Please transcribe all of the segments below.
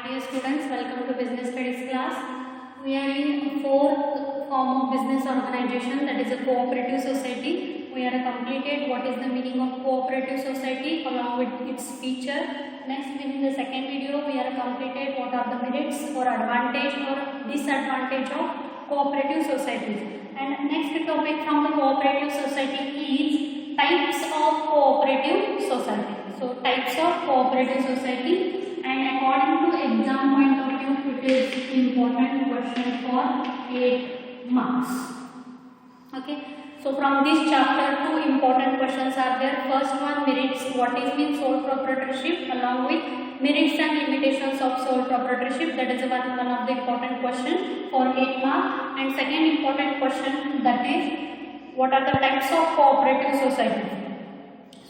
dear students, welcome to Business Studies class. We are in fourth form of business organization, that is a cooperative society. We are completed what is the meaning of cooperative society along with its feature. Next, in the second video, we are completed what are the merits or advantage or disadvantage of cooperative societies. And next topic from the cooperative society is types of cooperative society. So types of cooperative society. And according to exam point of view, it is important question for 8 marks. Okay. So from this chapter, 2 important questions are there. First one, merits. What is mean sole proprietorship, along with merits and limitations of sole proprietorship. That is one of the important question for 8 marks. And second important question, that is what are the types of cooperative society.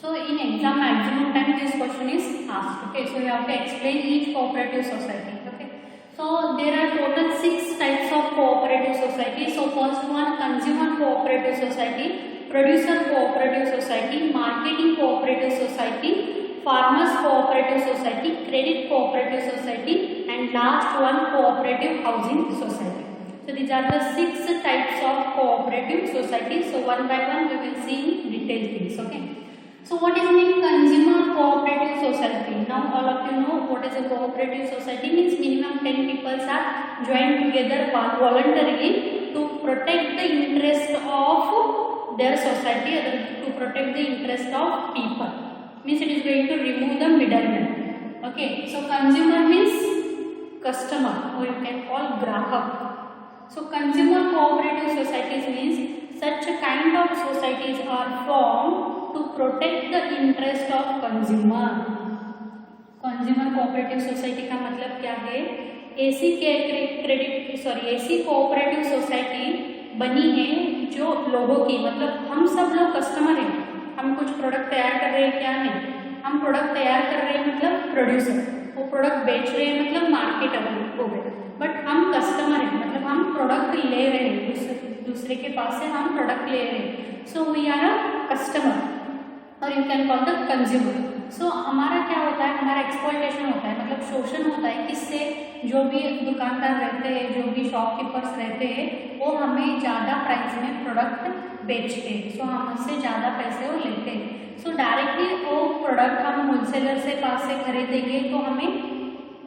So in exam maximum time this question is asked. Okay, so you have to explain each cooperative society. Okay, so there are total 6 types of cooperative society. So first one, consumer cooperative society, producer cooperative society, marketing cooperative society, farmers cooperative society, credit cooperative society, and last one, cooperative housing society. So these are the 6 types of cooperative society. So one by one we will see in detail things. Okay. So what is mean consumer cooperative society? Now all of you know what is a cooperative society means. Minimum 10 people are joined together voluntarily to protect the interest of their society, to protect the interest of people. Means it is going to remove the middleman. Okay, so consumer means customer, or you can call grahak. So consumer cooperative societies means such a kind of societies are formed to protect the interest of consumer. Consumer cooperative society का मतलब क्या है? ऐसी cooperative society बनी है जो लोगों की, मतलब हम सब लोग कस्टमर हैं. हम कुछ प्रोडक्ट तैयार कर रहे हैं क्या? नहीं, हम प्रोडक्ट तैयार कर रहे हैं मतलब प्रोड्यूसर, वो प्रोडक्ट बेच रहे हैं मतलब मार्केटर हो गए. बट हम कस्टमर हैं, मतलब हम प्रोडक्ट ले रहे हैं, दूसरे के पास से हम प्रोडक्ट ले रहे हैं. So we are a customer और you can call the consumer. So हमारा क्या होता है? हमारा एक्सप्लॉयटेशन होता है, मतलब शोषण होता है. किससे? जो भी दुकानदार रहते हैं, जो भी शॉपकीपर्स रहते हैं, वो हमें ज़्यादा प्राइस में प्रोडक्ट बेचते हैं. सो हमसे ज़्यादा पैसे वो लेते हैं. सो डायरेक्टली वो प्रोडक्ट हम होलसेलर से पास से खरीदेंगे तो हमें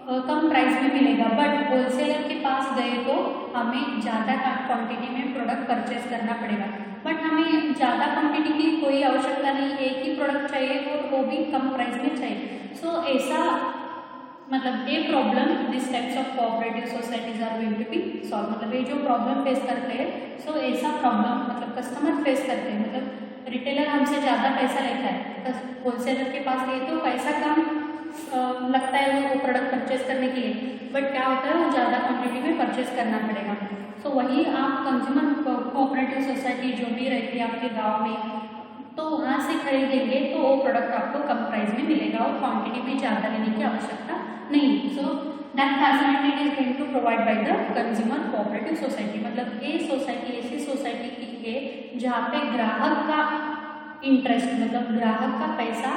कम प्राइस में मिलेगा. बट होलसेलर के पास गए तो हमें ज़्यादा क्वांटिटी में प्रोडक्ट परचेज करना पड़ेगा. बट हमें ज़्यादा क्वांटिटी की कोई आवश्यकता नहीं, एक ही प्रोडक्ट चाहिए और वो भी कम प्राइस में चाहिए. सो ऐसा मतलब ये problem this types of cooperative societies are going to be solve. मतलब ये जो प्रॉब्लम फेस करते हैं, सो ऐसा प्रॉब्लम मतलब कस्टमर फेस करते हैं. मतलब रिटेलर हमसे ज़्यादा पैसा लेता है, होलसेलर के पास गए तो पैसा कम लगता है वो प्रोडक्ट परचेज करने के लिए. बट क्या होता है? वो ज़्यादा क्वांटिटी में परचेज करना पड़ेगा. सो वही आप कंज्यूमर कोऑपरेटिव सोसाइटी जो भी रहती है आपके गांव में, तो वहाँ से खरीदेंगे तो वो प्रोडक्ट आपको कम प्राइस में मिलेगा और क्वांटिटी भी ज़्यादा लेने की आवश्यकता नहीं. So that facility is going to provide by the consumer cooperative society. मतलब ये सोसाइटी ऐसी सोसाइटी की है जहाँ पे ग्राहक का इंटरेस्ट, मतलब ग्राहक का पैसा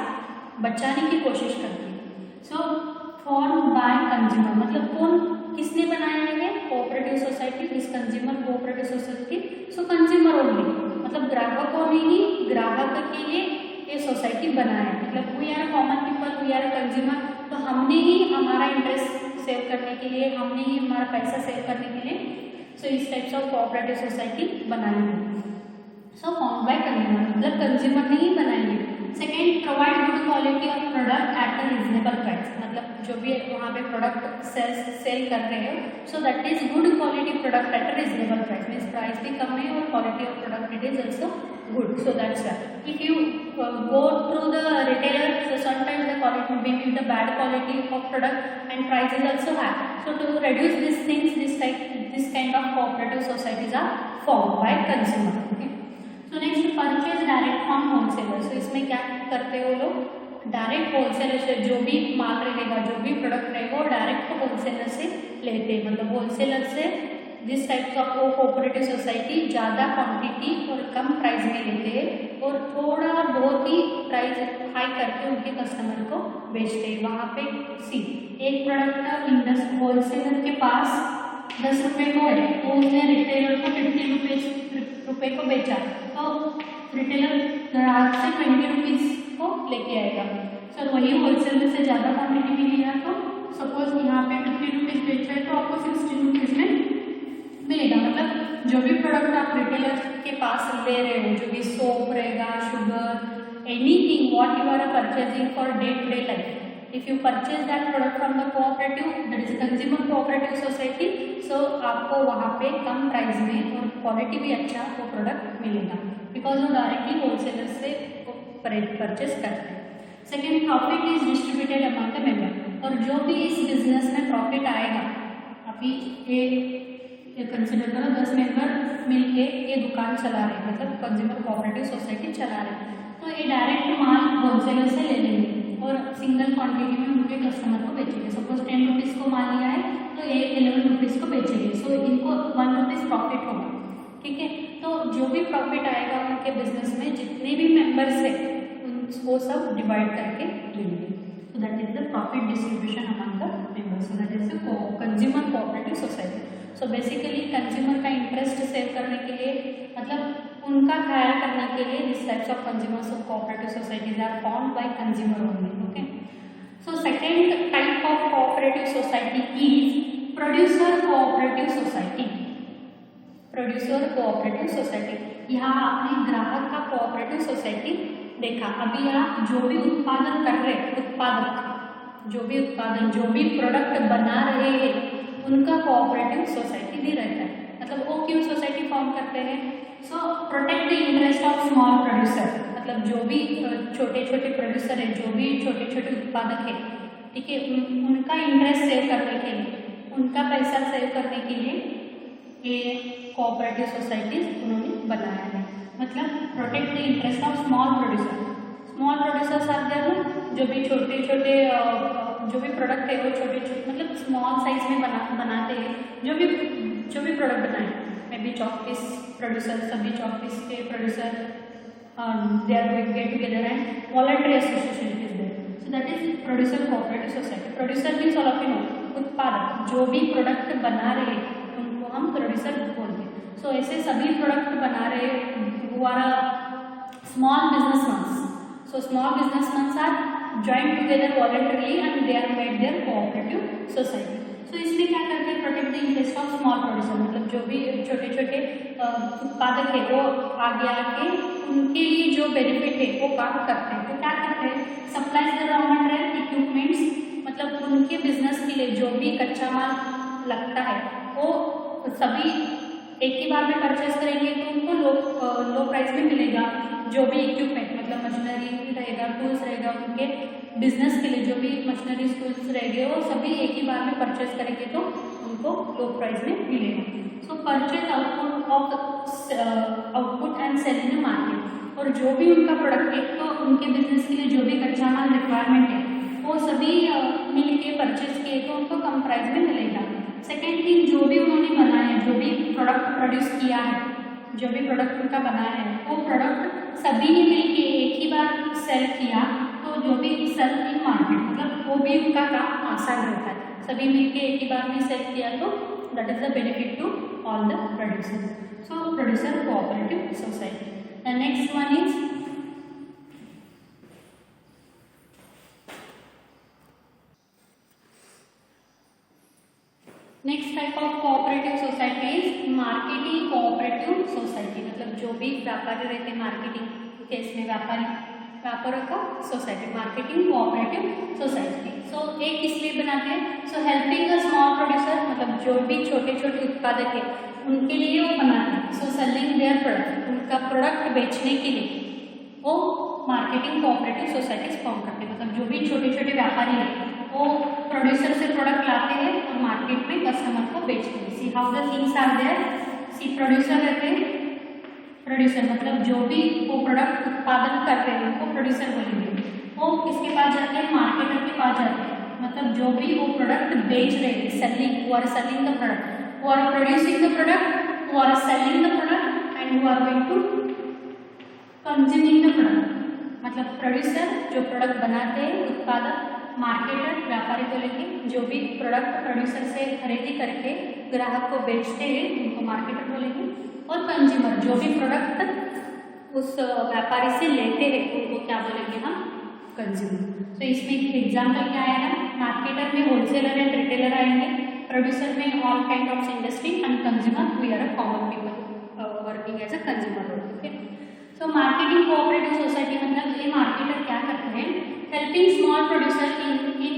बचाने की कोशिश करती है. सो फॉर्म बाय कंज्यूमर, मतलब कौन किसने बनाया है cooperative society, this consumer cooperative society. So consumer only, मतलब ग्राहकों ने ही ग्राहक के लिए ये सोसाइटी बनाया है. मतलब we are common people, we are consumer, तो हमने ही हमारा इंटरेस्ट सेव करने के लिए, हमने ही हमारा पैसा सेव करने के लिए सो इस टाइप्स ऑफ कोऑपरेटिव सोसाइटी बनाई है. सो फॉर्म बाय कंज्यूमर, मतलब कंज्यूमर ने ही बनाई है. Second, provide good quality of product at a reasonable price. मतलब जो भी वहाँ पे प्रोडक्ट सेल कर रहे हो, सो that is good quality product at a reasonable price. Means price भी कम है और quality of product it is also good. So that's why if you go through the retailer, so sometimes the quality may be the bad quality of product and price is also high. So to reduce these things, this kind of cooperative societies are formed by consumer. Okay. So next, purchase direct from wholesaler. So इसमें क्या करते हो लोग? Direct wholesaler से जो भी माल रहेगा, जो भी प्रोडक्ट रहेगा, वो डायरेक्ट होलसेलर से लेते हैं. मतलब होलसेलर से this types of cooperative society ज़्यादा क्वांटिटी और कम प्राइस में लेते हैं और थोड़ा बहुत ही प्राइस हाई करके उनके कस्टमर को बेचते हैं। वहाँ पे सी एक प्रोडक्ट होलसेलर के पास 10 रुपये को है तो उसने रिटेलर को 50 रुपये को बेचा, तो रिटेलर ग्राहक से 20 रुपीज़ को लेके आएगा। सर वही होलसेलर से ज़्यादा क्वान्टिटी में लिया तो सपोज यहाँ पे 50 रुपीज़ बेचा है तो आपको 60 रुपीज़ में मिलेगा। मतलब जो भी प्रोडक्ट आप रिटेलर के पास ले रहे हो, जो भी सोप रहेगा, sugar, anything what you are purchasing for day to day life, if you purchase that product from the cooperative, that is consumer cooperative society, so आपको वहाँ पे कम प्राइस में और क्वालिटी भी अच्छा वो प्रोडक्ट मिलेगा, बिकॉज वो डायरेक्टली होलसेलर से परचेज करते हैं। Second, profit is distributed among the member, और जो भी इस बिजनेस में प्रॉफिट आएगा, अभी ये कंसिडर करो 10 मेंबर मिलके ये दुकान चला रहे हैं, मतलब कंज्यूमर कोऑपरेटिव सोसाइटी चला रहे हैं, तो ये डायरेक्ट माल होलसेलर से ले लेंगे और सिंगल क्वांटिटी में उनके कस्टमर को बेचेंगे। सपोज 10 रुपीज़ को माल लिया है तो ये 11 रुपीज़ को बेचेंगे, सो इनको 1 रुपीज़ प्रॉफिट होगा। ठीक है, तो जो भी प्रॉफिट आएगा उनके बिजनेस में जितने भी मेंबर्स है उनको सब डिवाइड करके लेंगे, so that is the profit distribution among the members, so that is the consumer cooperative society. So basically consumer का इंटरेस्ट सेव करने के लिए, मतलब उनका ख्याल करने के लिए this types of consumers of cooperative societies are found by consumer only. Okay, so second type of cooperative society is producer cooperative society. Producer cooperative society, यहाँ आपने ग्राहक का कोऑपरेटिव सोसाइटी देखा। अभी आप जो भी उत्पादन कर रहे, जो भी प्रोडक्ट बना रहे हैं उनका कोऑपरेटिव सोसाइटी भी रहता है। मतलब वो क्यों सोसाइटी फॉर्म करते हैं? So protect the interest of small producer, मतलब जो भी छोटे छोटे प्रोड्यूसर है, जो भी छोटे छोटे उत्पादक है, ठीक है, उनका इंटरेस्ट सेव करने के लिए, उनका पैसा सेव करने के लिए ये कोऑपरेटिव सोसाइटीज उन्होंने बनाया है। मतलब protect the interest of small producer. Small producers are there, जो भी छोटे छोटे जो भी प्रोडक्ट है वो छोटे छोटे मतलब स्मॉल साइज में बनाते हैं, जो भी प्रोडक्ट बनाए, मे बी चॉकपीस प्रोड्यूसर, सभी चॉकपीस के producer they are get together and voluntary association is there, so that is producer cooperative society. Producer means all of you know, उत्पादक, जो भी प्रोडक्ट बना रहे उनको हम प्रोड्यूसर बोलते हैं। सो ऐसे सभी प्रोडक्ट बना रहे who are small businessman, so small businessman are joined together voluntarily and they are made their cooperative society. So इसमें क्या करते हैं? Protect the interest of small producer, मतलब जो भी छोटे छोटे उत्पादक है वो आगे आके उनके लिए जो बेनिफिट है वो काम करते हैं। तो क्या करते हैं? Supplies the raw material equipments, मतलब उनके बिजनेस के लिए जो भी कच्चा माल लगता है वो सभी एक ही बार में परचेज करेंगे तो उनको लो प्राइस में मिलेगा। जो भी इक्विपमेंट मतलब मशीनरी रहेगा, टूल्स रहेगा, उनके बिजनेस के लिए जो भी मशीनरी टूल्स रहेंगे वो सभी एक ही बार में परचेज करेंगे तो उनको लो प्राइस में मिलेगा। So purchase output and sell in the market, और जो भी उनका प्रोडक्ट है तो उनके बिजनेस के लिए जो भी कच्चा माल रिक्वायरमेंट है वो सभी मिल के परचेज किए तो उनको कम प्राइस में मिलेगा। सेकेंड थिंग, जो भी उन्होंने बनाया है, जो भी प्रोडक्ट प्रोड्यूस किया है, जो भी प्रोडक्ट उनका बनाया है वो प्रोडक्ट सभी ने मिलके एक ही बार सेल किया तो जो भी सेल इन मार्केट, मतलब वो भी उनका काम आसान रहता है। सभी मिलके एक ही बार में सेल किया तो that is the benefit to all the producers. So producer cooperative society. The next one is next type of cooperative society is marketing cooperative society. मतलब जो भी व्यापारी रहते हैं मार्केटिंग केस में, व्यापारों का सोसाइटी, मार्केटिंग कोऑपरेटिव सोसाइटी। सो एक किस लिए बनाते हैं? सो हेल्पिंग अ स्मॉल प्रोड्यूसर, मतलब जो भी छोटे छोटे उत्पादक है उनके लिए वो बनाते हैं। सो सेलिंग देयर प्रोडक्ट, उनका प्रोडक्ट बेचने के लिए वो मार्केटिंग कोऑपरेटिव सोसाइटीज फॉर्म करते हैं। मतलब जो भी छोटे छोटे व्यापारी है वो प्रोड्यूसर से प्रोडक्ट लाते हैं और मार्केट में कस्टमर को बेचते हैं। See how the things are there. See producer रहते हैं, प्रोड्यूसर मतलब जो भी वो प्रोडक्ट उत्पादन कर रहे हैं उनको प्रोड्यूसर बोलेंगे। वो किसके पास जाते हैं? मार्केटर के पास जाते हैं। मतलब जो भी वो प्रोडक्ट बेच रहे हैं, सेलिंग, वो आर सेलिंग द प्रोडक्ट, वो आर प्रोड्यूसिंग द प्रोडक्ट, वो are selling the product and वो are going to consuming the product. मतलब प्रोड्यूसर जो प्रोडक्ट बनाते हैं, उत्पादक मार्केटर व्यापारी को लेके, जो भी प्रोडक्ट प्रोड्यूसर से खरीदी करके ग्राहक को बेचते हैं उनको मार्केटर बोलेंगे, और कंज्यूमर जो भी प्रोडक्ट उस व्यापारी से लेते हैं उनको क्या बोलेंगे हम, कंज्यूमर। तो इसमें एग्जाम्पल क्या आएगा, मार्केटर में होलसेलर एंड रिटेलर आएंगे, प्रोड्यूसर में all kind of industry, and consumer we are a common people working as a consumer. Okay, so marketing cooperative society मतलब ये मार्केटर क्या करते हैं, helping small producer in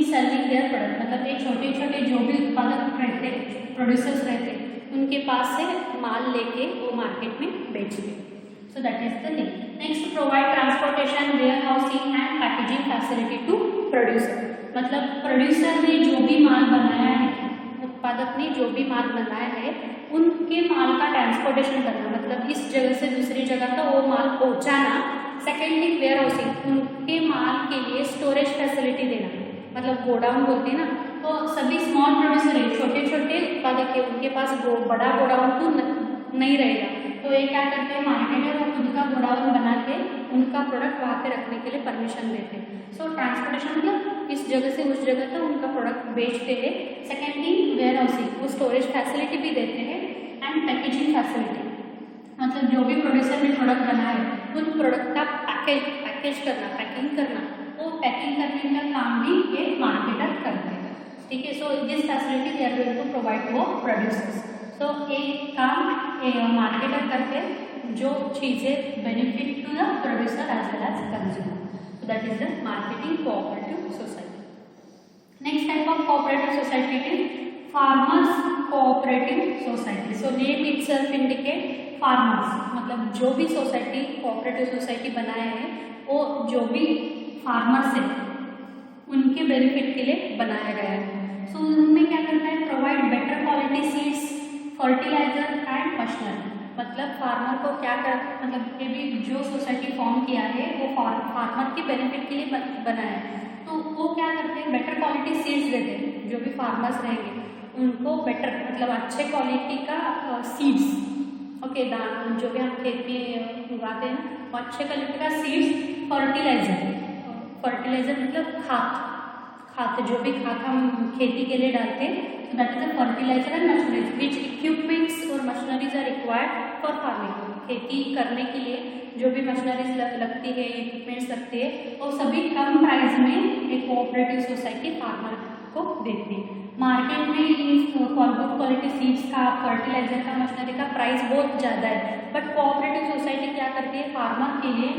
selling their product, मतलब ये छोटे छोटे जो भी उत्पादक रहते हैं, प्रोड्यूसर्स रहते हैं, उनके पास से माल लेके वो मार्केट में बेचते हैं। So that is the thing. Next, provide transportation, warehousing and packaging facility to producer, मतलब प्रोड्यूसर ने जो भी माल बनाया है, उत्पादक ने जो भी माल बनाया है, उनके माल का ट्रांसपोर्टेशन करना, मतलब इस जगह से दूसरी जगह का वो माल पहुंचाना। सेकेंडली, वेयर हाउसिंग, उनके माल के लिए स्टोरेज फैसिलिटी देना, मतलब गोडाउन बोलते हैं ना, तो सभी स्मॉल प्रोड्यूसर है, छोटे छोटे उत्पादक है, उनके पास बड़ा गोडाउन तो नहीं रहेगा, तो ये क्या करते हैं, मार्केटर वो खुद का गोडाउन बना के उनका प्रोडक्ट वहाँ पे रखने के लिए परमिशन देते हैं। सो ट्रांसपोर्टेशन मतलब इस जगह से उस जगह तक उनका प्रोडक्ट बेचते हैं। सेकेंडली, वेयर हाउसिंग, वो स्टोरेज फैसिलिटी भी देते हैं, एंड पैकेजिंग फैसिलिटी, मतलब जो भी प्रोड्यूसर ने प्रोडक्ट बनाया है उन प्रोडक्ट का पैकेज करना, पैकिंग करना, वो पैकिंग करने का काम भी ये मार्केटर करते हैं। ठीक है, so this facility they are going to provide to producers. So एक काम मार्केटर करते हैं जो चीज़ें benefit to the producer as well as consumer. So that is the marketing cooperative society. Next type of cooperative society is farmers cooperative society. So name itself indicate farmers, मतलब जो भी society cooperative society बनाया है वो जो भी farmers है उनके बेनिफिट के लिए बनाया गया है। सो उनमें क्या करना है, provide better quality seeds, fertiliser and machinery, मतलब फार्मर को क्या कर, मतलब ये भी जो सोसाइटी फॉर्म किया है वो फार्मर के बेनिफिट के लिए बनाया है। तो वो क्या करते हैं, बेटर क्वालिटी सीड्स देते हैं, जो भी फार्मर्स रहेंगे उनको बेटर मतलब अच्छे क्वालिटी का सीड्स, ओके, दान जो भी हम खेत में उगाते हैं वो अच्छे क्वालिटी का सीड्स, फर्टिलाइजर मतलब खाद जो भी खाद हम खेती के लिए डालते हैं, so that is the fertilizer and machineries which equipments और machineries are required for farming। खेती करने के लिए जो भी मशीनरीज लगती है, इक्विपमेंट्स लगते हैं, वो सभी कम प्राइस में एक कोऑपरेटिव सोसाइटी फार्मर को देती है। मार्केट में इन गुड क्वालिटी सीड्स का, फर्टिलाइजर का, मशीनरी का प्राइस बहुत ज़्यादा है, बट कोऑपरेटिव सोसाइटी क्या करती है, फार्मर के लिए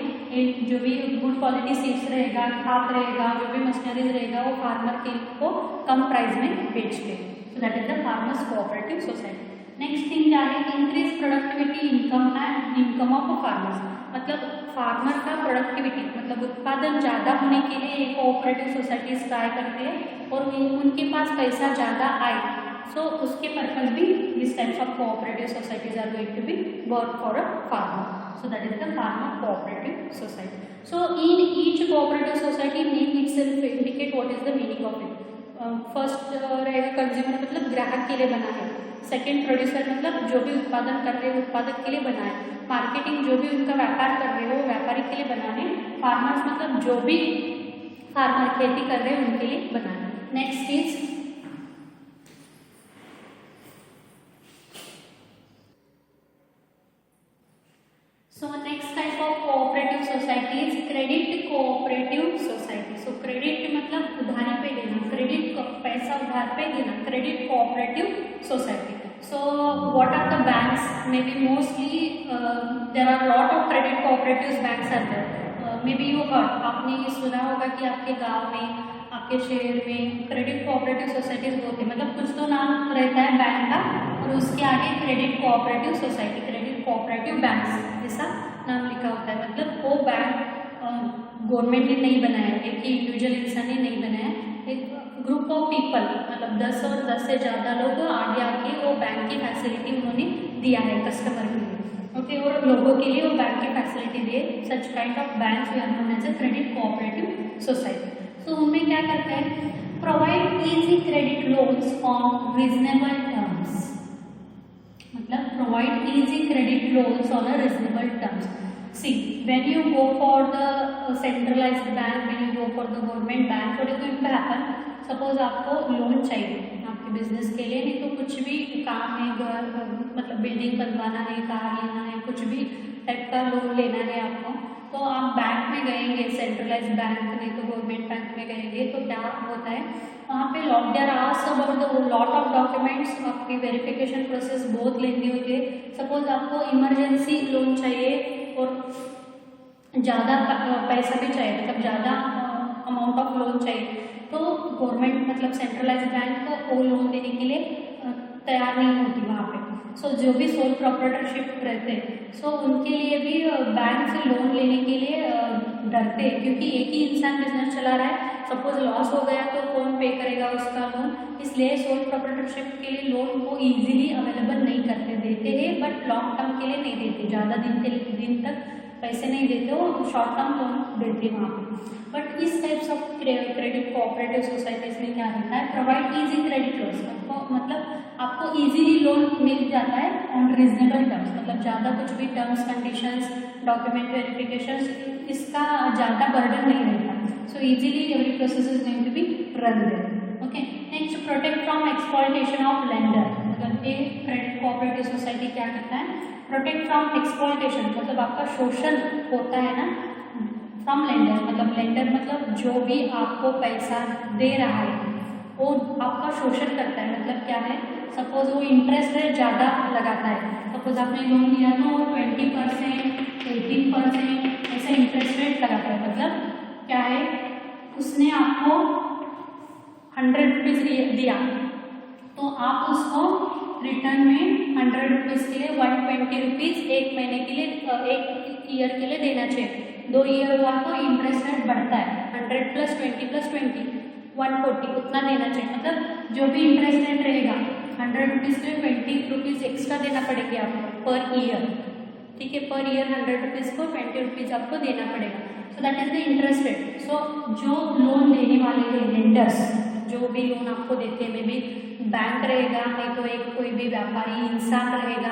जो भी गुड क्वालिटी सीड्स रहेगा, खाद रहेगा, जो भी मशीनरीज रहेगा, वो फार्मर के को कम प्राइस में बेचते हैं। So that is the farmers cooperative society. Next thing क्या है, increase productivity, income and income of farmers, मतलब फार्मर का प्रोडक्टिविटी मतलब उत्पादन ज़्यादा होने के लिए कोऑपरेटिव सोसाइटीज ट्राई करते हैं और उनके पास पैसा ज़्यादा आए, सो उसके पर्पज भी this types of cooperative societies are going to be work for a farmer. So that is the farmer cooperative society. So in each cooperative society name itself indicate what is the meaning of it. First रहेगा consumer, मतलब ग्राहक के लिए बना है। Second, producer मतलब जो भी उत्पादन कर रहे हैं उत्पादक के लिए बना है। मार्केटिंग जो भी उनका व्यापार कर रहे हो वो व्यापारी के लिए बना है। फार्मर्स मतलब जो भी फार्मर खेती कर रहे हैं उनके लिए बना है। Next is next type of cooperative society is credit cooperative society. So credit मतलब उधारी पे देना, क्रेडिट पैसा उधार पे देना, credit cooperative society. So what are the banks? Maybe mostly there are lot of credit cooperative banks are there. Maybe you heard, आपने ये सुना होगा कि आपके गांव में, आपके शहर में क्रेडिट कोऑपरेटिव सोसाइटीज होते हैं, मतलब कुछ तो नाम रहता है बैंक का और उसके आगे credit cooperative society, credit cooperative banks जैसा नाम लिखा होता है। मतलब वो बैंक गवर्नमेंट ने नहीं बनाया, एक इंडिविजुअल इंसान ने नहीं बनाया, एक ग्रुप ऑफ पीपल मतलब 10 और 10 से ज़्यादा लोग आगे आके वो बैंक की फैसिलिटी उन्होंने दिया है कस्टमर के लिए, ओके, और लोगों के लिए वो बैंक की फैसिलिटी दिए। Such kind of banks we are known as a credit cooperative society. So उनमें क्या करते हैं, provide easy credit loans on reasonable terms, मतलब provide easy credit loans on a reasonable terms. See, when you go for the centralized bank, when you go for the government bank, what is going to happen? Suppose आपको loan चाहिए आपके business के लिए, नहीं तो कुछ भी काम है, घर मतलब बिल्डिंग बनवाना है, कार लेना है, कुछ भी टाइप का लोन लेना है आपको, तो आप बैंक में गएंगे, सेंट्रलाइज बैंक नहीं तो गवर्नमेंट बैंक में गएंगे, तो क्या होता है वहाँ पे there asked about the lot of documents, आपकी वेरिफिकेशन प्रोसेस बहुत लेंदी होती है। सपोज आपको इमरजेंसी लोन चाहिए और ज़्यादा पैसा भी चाहिए, मतलब ज़्यादा अमाउंट ऑफ लोन चाहिए, तो गवर्नमेंट मतलब सेंट्रलाइज बैंक को वो लोन देने के लिए तैयार नहीं होती वहाँ पे। सो जो भी सोल प्रोप्राइटरशिप रहते हैं, सो उनके लिए भी बैंक से लोन लेने के लिए डरते हैं, क्योंकि एक ही इंसान बिजनेस चला रहा है, सपोज लॉस हो गया तो कौन पे करेगा उसका लोन, इसलिए सोल प्रोप्राइटरशिप के लिए लोन को इजीली अवेलेबल नहीं करते, देते हैं बट लॉन्ग टर्म के लिए नहीं देते, ज़्यादा दिन तक पैसे नहीं देते, वो शॉर्ट टर्म लोन देते हैं वहाँ पे। बट इस types of credit cooperative societies में क्या रहता है, प्रोवाइड इजी क्रेडिट लोन्स, मतलब आपको इजीली लोन मिल जाता है ऑन रीजनेबल टर्म्स, मतलब ज़्यादा कुछ भी टर्म्स कंडीशंस डॉक्यूमेंट वेरिफिकेशंस इसका ज़्यादा बर्डन नहीं रहता, so easily every process is going to be run there. Okay, next protect from exploitation of lender, मतलब ये क्रेडिट कोऑपरेटिव सोसाइटी क्या करता है, प्रोटेक्ट फ्रॉम एक्सप्लॉयटेशन, मतलब आपका शोषण होता है ना फ्रॉम लेंडर, मतलब लेंडर मतलब जो भी आपको पैसा दे रहा है वो आपका शोषण करता है, मतलब क्या है, सपोज वो इंटरेस्ट रेट ज़्यादा लगाता है, सपोज आपने लोन लिया तो 20%, 18% ऐसा इंटरेस्ट रेट लगाता है, मतलब क्या है, उसने आपको 100 रुपीज़ दिया तो आप उसको रिटर्न में 100 रुपीज़ के लिए 120 रुपीज़ एक महीने के लिए, एक ईयर के लिए देना चाहिए, 2 ईयर हुआ तो इंटरेस्ट रेट बढ़ता है, 100 + 20 + 20 140 उतना देना चाहिए, मतलब जो भी इंटरेस्ट रेट रहेगा 100 रुपीज़ के लिए 20 रुपीज़ एक्स्ट्रा देना पड़ेगी आपको पर ईयर, ठीक है, पर ईयर 100 रुपीज़ को 20 रुपीज़ आपको देना पड़ेगा, so that is the interest rate. So जो लोन देने वाले हैं लेंडर्स, जो भी लोन आपको देते हैं, मे बी बैंक रहेगा, नहीं तो एक कोई भी व्यापारी इंसान रहेगा,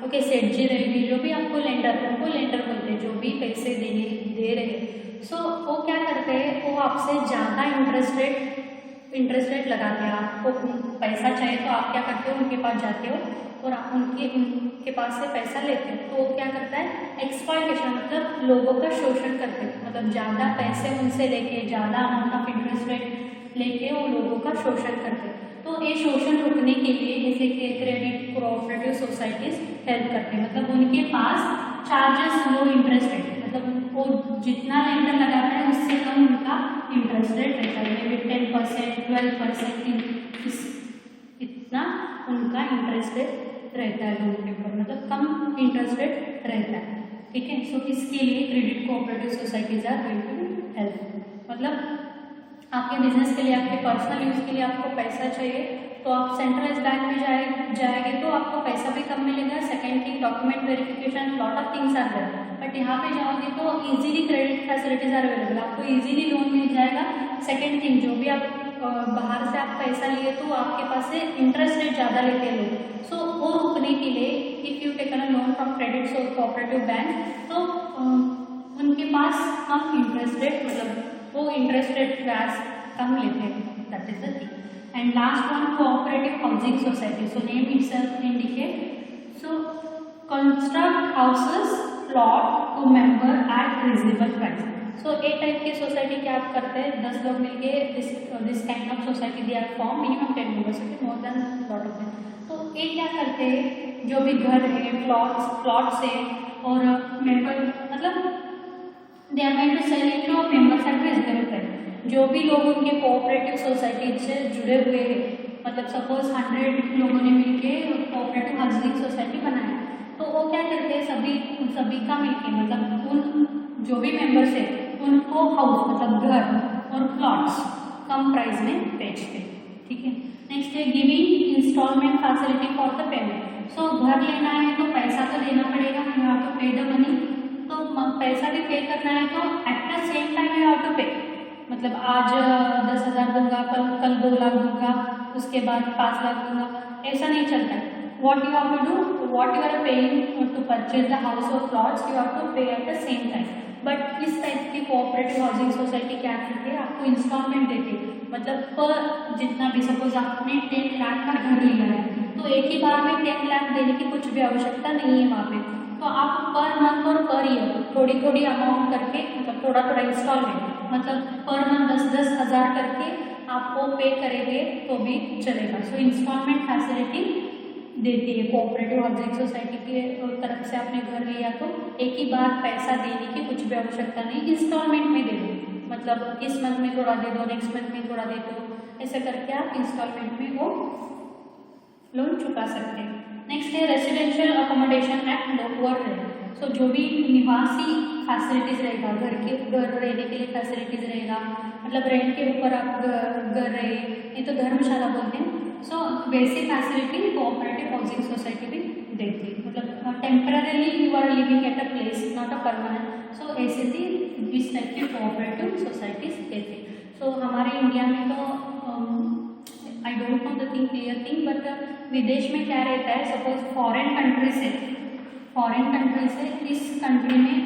ओके, सेठ जी रहेगी, जो भी आपको लेंडर, उनको लेंडर बोलते हैं, जो भी पैसे दे रहे हैं, सो वो क्या करते हैं, वो आपसे ज़्यादा इंटरेस्ट रेट लगाते हैं, आपको पैसा चाहिए तो आप क्या करते हो, उनके पास जाते हो और आप उनके पास से पैसा लेते हो, तो वो क्या करता है, एक्सप्लॉयटेशन, मतलब लोगों का शोषण करते हैं, मतलब ज़्यादा पैसे उनसे लेके, ज़्यादा अमाउंट ऑफ इंटरेस्ट रेट लेके वो लोगों का शोषण करते हैं। तो ये शोषण रोकने के लिए जैसे कि क्रेडिट कोऑपरेटिव सोसाइटीज हेल्प करते हैं, मतलब उनके पास चार्जेस लो इंटरेस्ट रेट, मतलब वो जितना लेंडर लगाता है उससे कम उनका इंटरेस्ट रेट रहता है, 10%, 12% इतना उनका इंटरेस्ट रेट रहता है लोन के ऊपर, मतलब कम इंटरेस्ट रेट रहता है, ठीक है। सो इसके लिए credit cooperative societies are going to help, मतलब आपके बिजनेस के लिए, आपके पर्सनल यूज़ के लिए आपको पैसा चाहिए तो आप सेंट्रलाइज बैंक में जाएंगे तो आपको पैसा भी कम मिलेगा, second thing document verification, lot of things are there, but यहाँ पे जाओगे तो easily credit facilities are available, आपको इजीली लोन मिल जाएगा। सेकेंड थिंग, जो भी आप बाहर से आप पैसा लिए तो आपके पास से इंटरेस्ट रेट ज़्यादा लेते हैं लोग, सो वो रोकने के लिए if you taken a loan from credit cooperative bank, तो उनके पास कम इंटरेस्ट रेट, मतलब वो इंटरेस्ट रेट ब्याज कम लेते हैं, that is the thing. And last one, cooperative housing society, so name itself indicate, so construct houses plot to member at reasonable price. So a type की society क्या आप करते हैं, 10 लोग मिलके this kind of society they are form, minimum 10 members, more than lot of them. तो ये क्या करते हैं, जो भी घर है, प्लॉट्स है और मेंबर, मतलब they are going to sell it to members at reasonable price. जो भी लोग उनके कोऑपरेटिव सोसाइटी से जुड़े हुए हैं, मतलब सपोज 100 लोगों ने मिलके कोऑपरेटिव हाउसिंग सोसाइटी बनाया, तो वो क्या करते हैं, सभी का मिलके, मतलब उन जो भी मेंबर्स है उनको हाउस मतलब घर और प्लॉट्स कम प्राइस में बेचते, ठीक है। नेक्स्ट है giving installment facility for the payment. So घर लेना है तो पैसा तो देना पड़ेगा, you have to pay the money, तो पैसा भी पे करना है तो at the same time you have to pay, मतलब आज 10,000 दूंगा, कल 2 लाख दूंगा, उसके बाद 5 लाख दूंगा, ऐसा नहीं चलता है। What you have to do, what you are paying to purchase the house or plots, you have to pay at the same time. But इस टाइप की कोऑपरेटिव हाउसिंग सोसाइटी क्या करती है, आपको इंस्टॉलमेंट देती है, मतलब पर जितना भी, सपोज आपने 10 लाख का घर लिया है तो एक ही बार में 10 लाख देने की कुछ भी आवश्यकता नहीं है वहाँ पे, तो आप पर मंथ और पर ईयर थोड़ी थोड़ी अमाउंट करके, मतलब थोड़ा थोड़ा इंस्टॉलमेंट, मतलब पर मंथ 10-10 हज़ार करके आपको पे करेंगे तो भी चलेगा। सो इंस्टॉलमेंट फैसिलिटी देती है कोऑपरेटिव हाउसिंग सोसाइटी की तरफ से। आपने घर लिया तो एक ही बार पैसा देने की कुछ भी आवश्यकता नहीं, इंस्टॉलमेंट में दे दो, मतलब इस मंथ में थोड़ा दे दो, नेक्स्ट मंथ में थोड़ा दे दो, ऐसे करके आप इंस्टॉलमेंट में वो लोन चुका सकते हैं। नेक्स्ट है residential accommodation at lower rent. So जो भी निवासी फैसिलिटीज रहेगा, घर रहने के लिए फैसिलिटीज रहेगा, मतलब रेंट के ऊपर आप घर रहे, ये तो धर्मशाला बोलते हैं। सो वैसी फैसिलिटी कोऑपरेटिव हाउसिंग सोसाइटी भी देती है, मतलब temporarily you are living at a place, not a permanent. So ऐसे भी इस टाइप की कोऑपरेटिव सोसाइटीज देती है। सो हमारे इंडिया में तो I don't know the thing clear thing, but विदेश में क्या रहता है, सपोज फॉरेन कंट्री से इस कंट्री में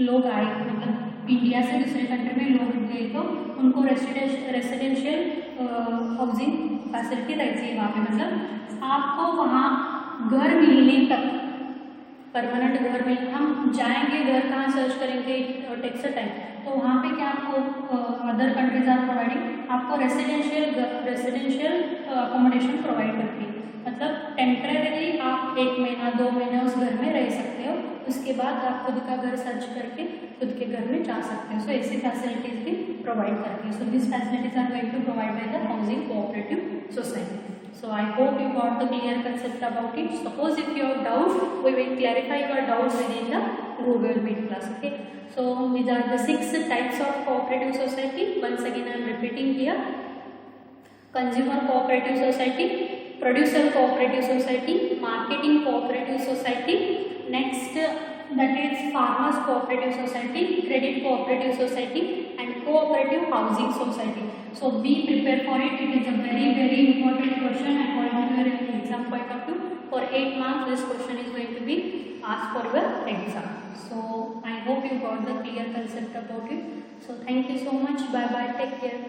लोग आए, मतलब इंडिया से दूसरे कंट्री में लोग गए तो उनको रेसिडेंशियल हाउसिंग फैसिलिटी रहती है वहाँ पे, मतलब आपको वहाँ घर मिलने तक, परमानेंट घर मिल, हम जाएंगे घर कहाँ सर्च करेंगे, टेक्स टाइम, तो वहाँ पे क्या आपको अदर कंट्रीज आर प्रोवाइडिंग, आपको रेसिडेंशियल अकोमोडेशन प्रोवाइड करती है, मतलब टेम्परेरी आप 1 महीना 2 महीने उस घर में रह सकते हो, उसके बाद आप खुद का घर सर्च करके खुद के घर में जा सकते हो। सो ऐसी फैसिलिटीज भी प्रोवाइड करती है। So this facilities are going to provide by the housing cooperative society. So I hope you got the clear concept about it. Suppose if you have doubt, we will clarify your doubts within the Google Meet class. Okay. So these are the 6 types of cooperative society. Once again I am repeating here: consumer cooperative society, producer cooperative society, marketing cooperative society. Next that is farmers cooperative society, credit cooperative society, and cooperative housing society. So be prepared for it. It is a very important question according to your exam point of view. For 8 marks this question is going to be asked for your exam. So I hope you got the clear concept about it. So thank you so much. Bye bye. Take care.